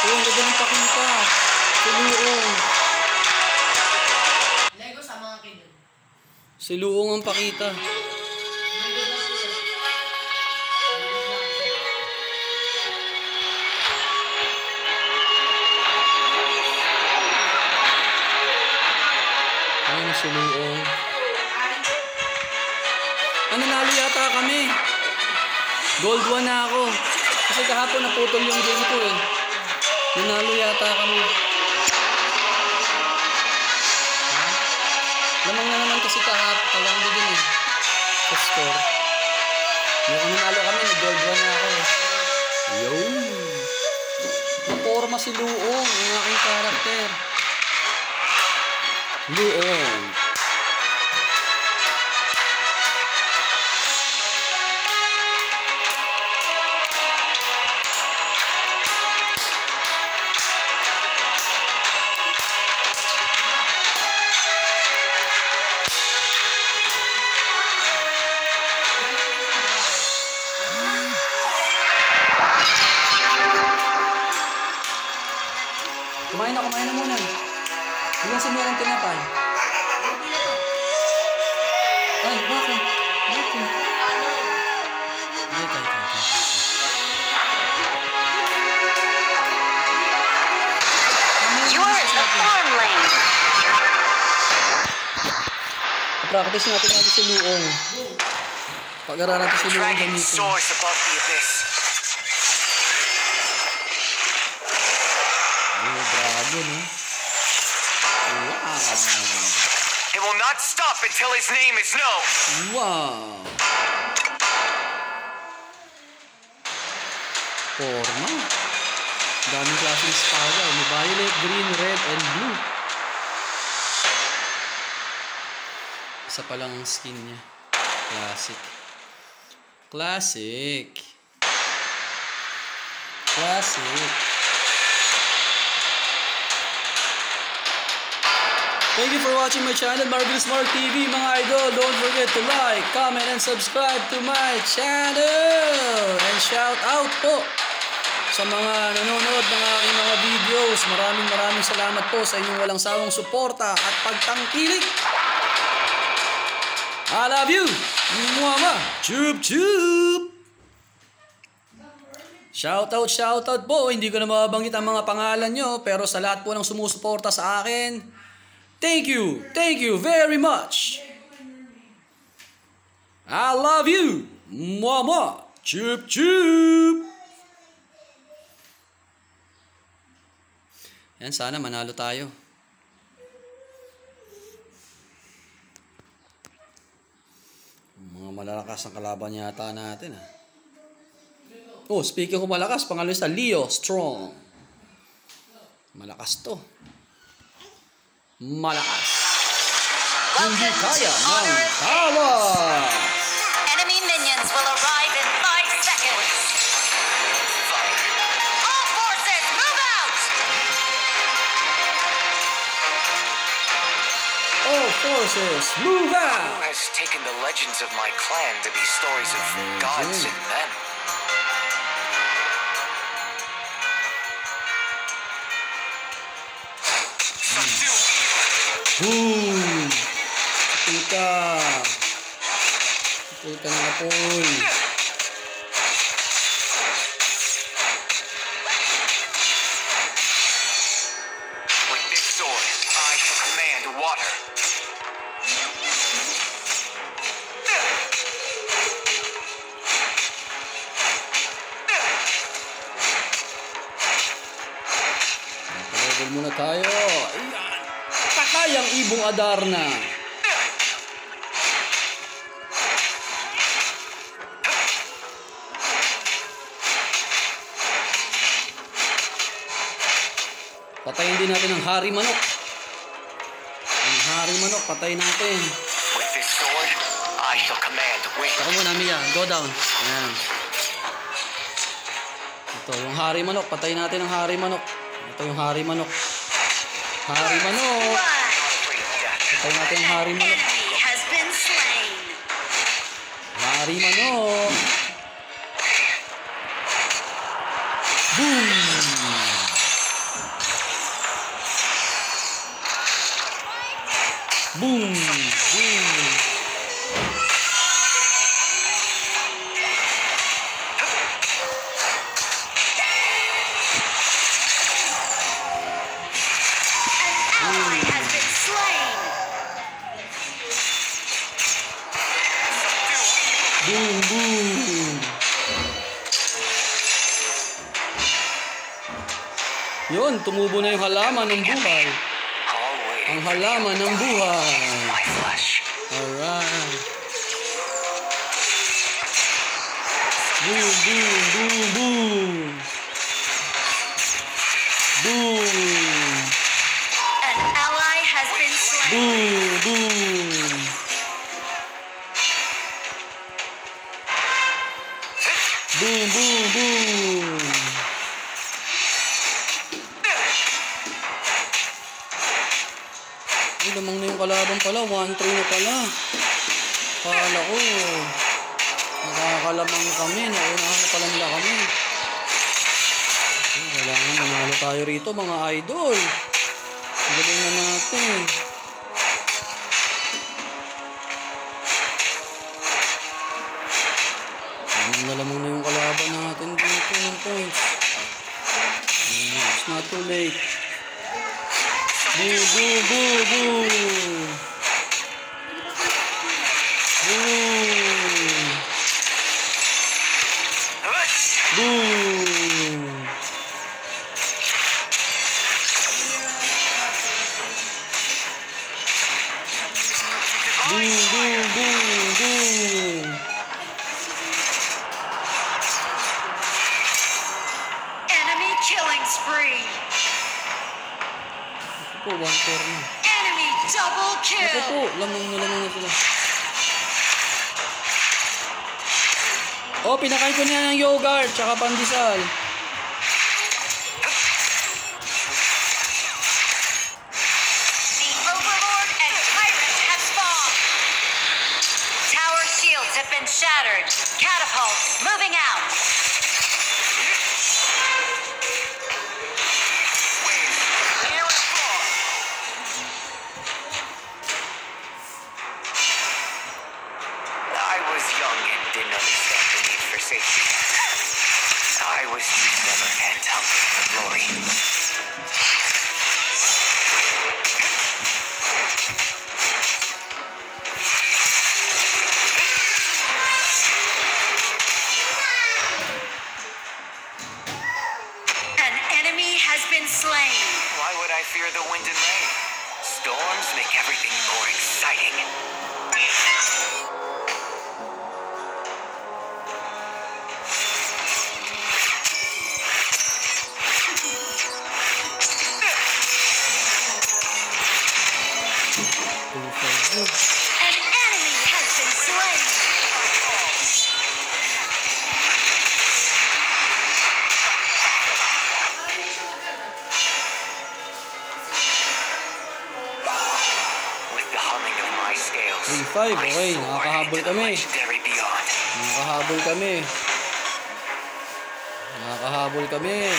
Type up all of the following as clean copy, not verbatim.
Oh, ang ganda ng pakita. Siluong. Lego sa mga kidon. Siluong ang pakita. Ayun ang siluong. Nanalo yata kami. Gold 1 na ako. Kasi kahapon naputol yung game ko eh. Nanalo yata kami. Lamang na naman kasi kahapon. Kalandi din eh. Sa score. Yung nanalo kami, gold 1 na ako eh. Yun. Naporma si Luong, ang aking karakter. Luong. Kumain na muna. Hanggang sa meron tinapay. Ay, bakit? Bakit? Ay, kaya. You're in the farm lane. Practice natin si Luong. Pag-aralan natin si Luong gamitin. Dragon, eh? Wow. It will not stop until his name is known. Wow. Forma. Daming klaseng espada. May violet, green, red, and blue. Isa pa lang ang skin niya. Classic. Classic. Classic. Thank you for watching my channel, Marvelous Mark TV, mga idol. Don't forget to like, comment, and subscribe to my channel. And shout out po sa mga nanonood ng aking mga videos. Maraming salamat po sa inyong walang sawang suporta at pagtangkilik. I love you. Mwah. Chup chup. Shout out po. Hindi ko na mababanggit ang mga pangalan nyo, pero sa lahat po ng sumusuporta sa akin, thank you very much. I love you. Mwah. Chup chup. Yan, sana manalo tayo. Mga malalakas ang kalaban yata natin ah. Oh, speaking of malakas, pangalan sa Leo Strong. Malakas to. Malakas. Hindi kaya ng tawas. Enemy minions will arrive in 5 seconds. All forces, move out! All forces, move out! Who has taken the legends of my clan to be stories of gods and men? Boom! Kita na apoy. With this sword, I shall command water. Napalagol muna tayo. Ayan! Patay ang ibong Adarna. Patayin din natin ang Hari Manok. Ang Hari Manok, patay natin. With this sword, I shall command wind. Saka muna, Mia. Go down. Ayan. Ito, yung Hari Manok. Patay natin ang Hari Manok. Ito yung Hari Manok. Hari Manok. Patay natin ang Hari Manok. Enemy has been slain. Hari Manok. Boom! Boom! Boom! Ally has been slain. Boom! Boom! Yun, tumubo na yung halaman ng buhay. Ang halaman ng buhay. My flesh. Alright. Boom, boom, boom, boom. Boom. An ally has been slain. Boom, boom. Boom, boom, boom. Ay, lamang na yung kalaban pala. 1-3 na pala. Kala ko. Nakakalamang kami. Naunahan na pala nila kami. Okay, kailangan manalo tayo rito mga idol. Galing na natin. Lamang na yung kalaban natin dito ng points. It's not too late. Boo, boo, boo, boo. Boo. Boo. Boo, boo, boo, boo. Enemy killing spree. Po, 1-4 na. Enemy double Ito kill. po, lamang na sila. Oh, pinakain ko na ng yogurt, tsaka pandesal. The Overlord and Tyrant have spawned. Tower shields have been shattered. Catapults moving out. I was young and didn't understand the need for safety. I was too stubborn and hungry for glory. An enemy has been slain. Why would I fear the wind and rain? Storms make everything more exciting. An enemy has been slain. With the humming of my scales, 3-5, I okay, soar nakakahabol into the kami. legendary beyond. Nakakahabol kami. Nakakahabol kami.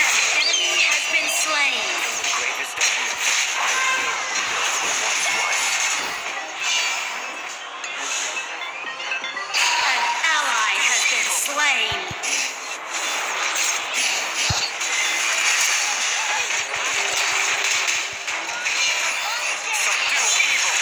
An enemy has been slain. Bravest of youth, I will rebuild what once was. An ally has been slain. Subdue evil.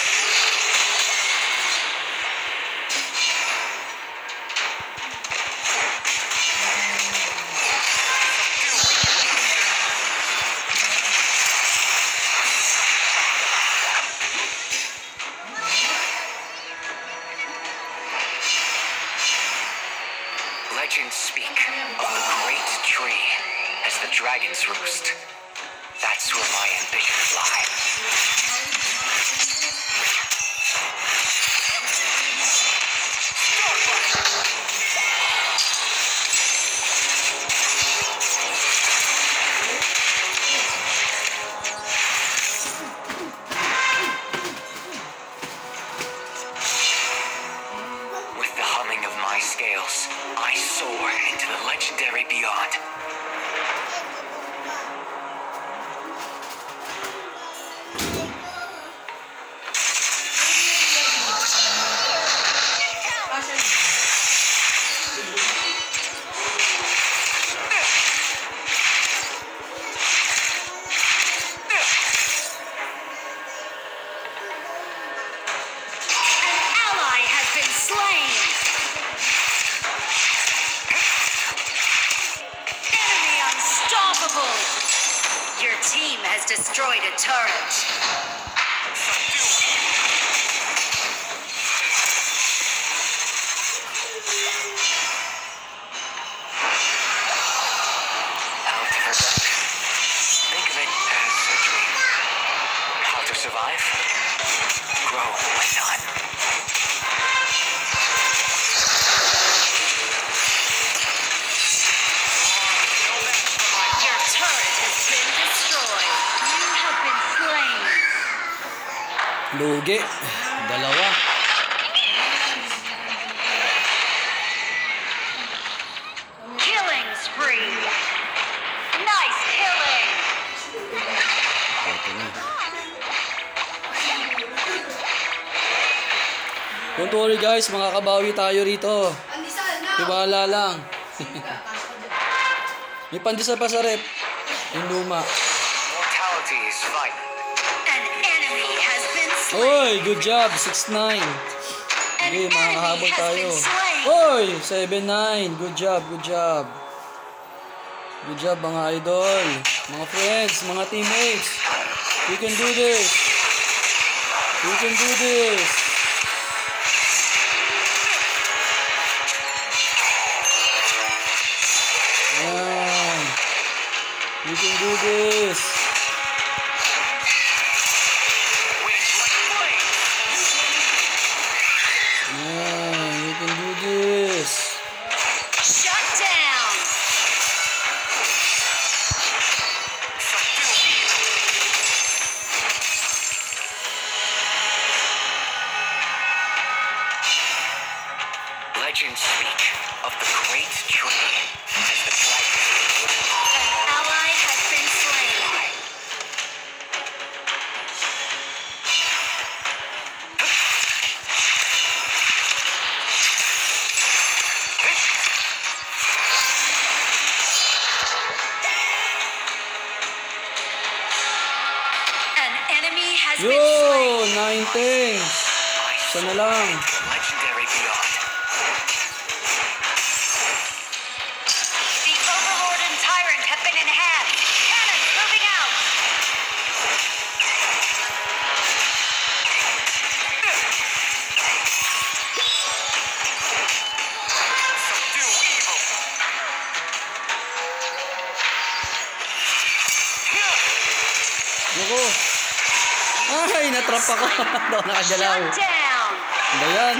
Legends speak of the great tree as the dragon's roost. That's where my ambitions lie. soar into the legendary beyond. Your team has destroyed a turret. Think of it as a dream. How to survive? Grow with time. Your turret has been destroyed. You have been slain. Lugi. Dalawa. Killing spree. Nice killing. Ito na. Don't worry guys, makakabawi tayo rito. Tiwala lang. May pandesal pa sa rep. Yung luma. Mortality is violent. An enemy has been slain. Oy, good job. 6-9. An Sige, enemy makakahabol has tayo. been slain. Oy, 7-9. Good job, good job. Good job mga idol. Mga friends, mga teammates. We can do this. We can do this. Yan. We can do this. Yeah, we can do this. Shut down. Legends speak of the great tree as the dragon. An ally has been slain. An enemy has been Yo, slain. 9 things. Isa na lang. Legendary beyond. The Overlord and Tyrant have been enhanced. Cannons moving out. Subdue evil. Yoko. Ay, natrap ako. Hindi ako nakagalaw. Shut down. Ba yan?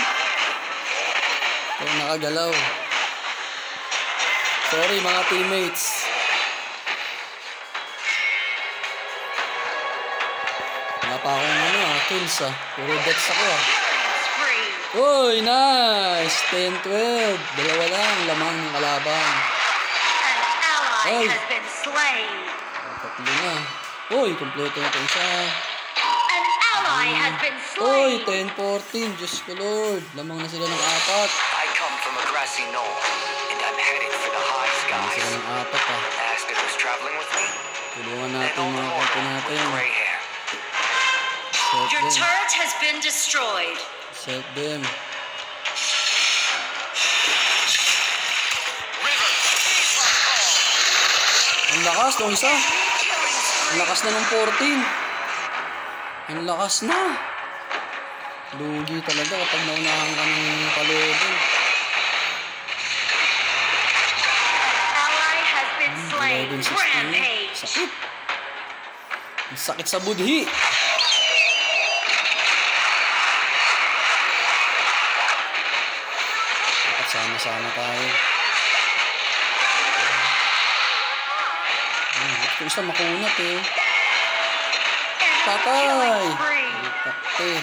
Hindi ako nakagalaw. Sorry mga teammates. Wala pa akong kills Puro deaths ako Spree. Uy, nice! 10-12. Dalawa lang, lamang ng kalaban. An ally Ay. has been slain. Tatlo na. Uy, kompleto na ito isa. An ally has been Uy, slain. 10-14. Diyos ko Lord. Lamang na sila ng apat. I come from a grassy knoll, and I'm headed for the high Lamang sila skies. ng apat Asked if who's traveling with me, Tulungan and natin all the mga more kampi with natin. gray hair. Set Your them. turret has been destroyed. Set them. Ang lakas ng isa. Killing Ang spree. lakas na ng 14. Ang lakas na. Lugi talaga kapag naunahan ka ng palibin. Ally has been slain. 11-16. Rampage. Sakit. Ang sakit sa budhi. Dapat sama-sama tayo. Ito isa makunat Patay! Killing spree. Patay.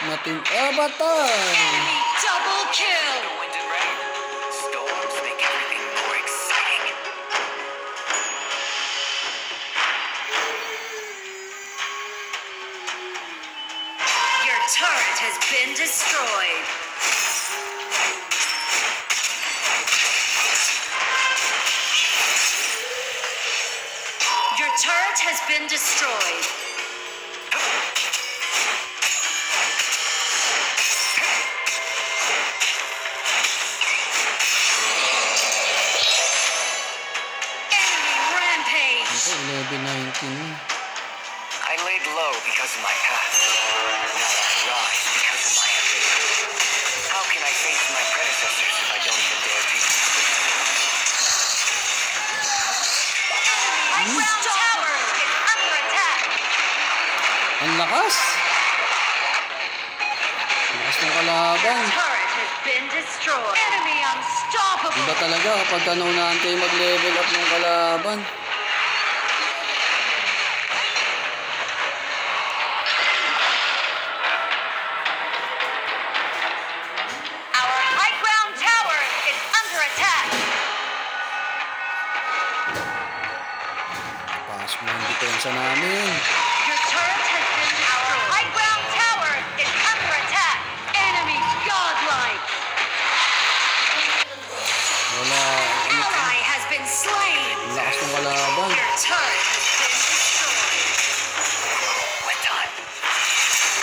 Matin... Ah, patay! Enemy double kill. Wind and rain, storms turret has been destroyed. Your turret has been destroyed. Enemy rampage. Ito, 11-19. I laid low because of my past. Now I rise because of my ambition. How can I face my predecessors if I don't even dare to? High ground tower is under attack. Ang lakas! Lakas ng kalaban. Turret has been destroyed. Enemy unstoppable. Iba talaga kapag naunahan kayo mag-level up ng kalaban. Our high ground tower is under attack. Pass mo yung depensa namin. Your turret has been destroyed. Our high ground tower is under attack. Enemy godlike. Wala. Ally has been slain. Ang lakas ng kalaban. Your turret has been destroyed. What time?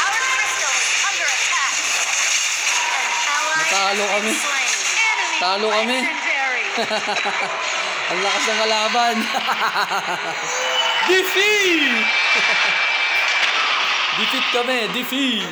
Our crystal is under attack. An ally Natalo has kami. been slain. Enemy Talo kami. legendary. Ang lakas ng kalaban. Defeat! Defeat kami, defeat!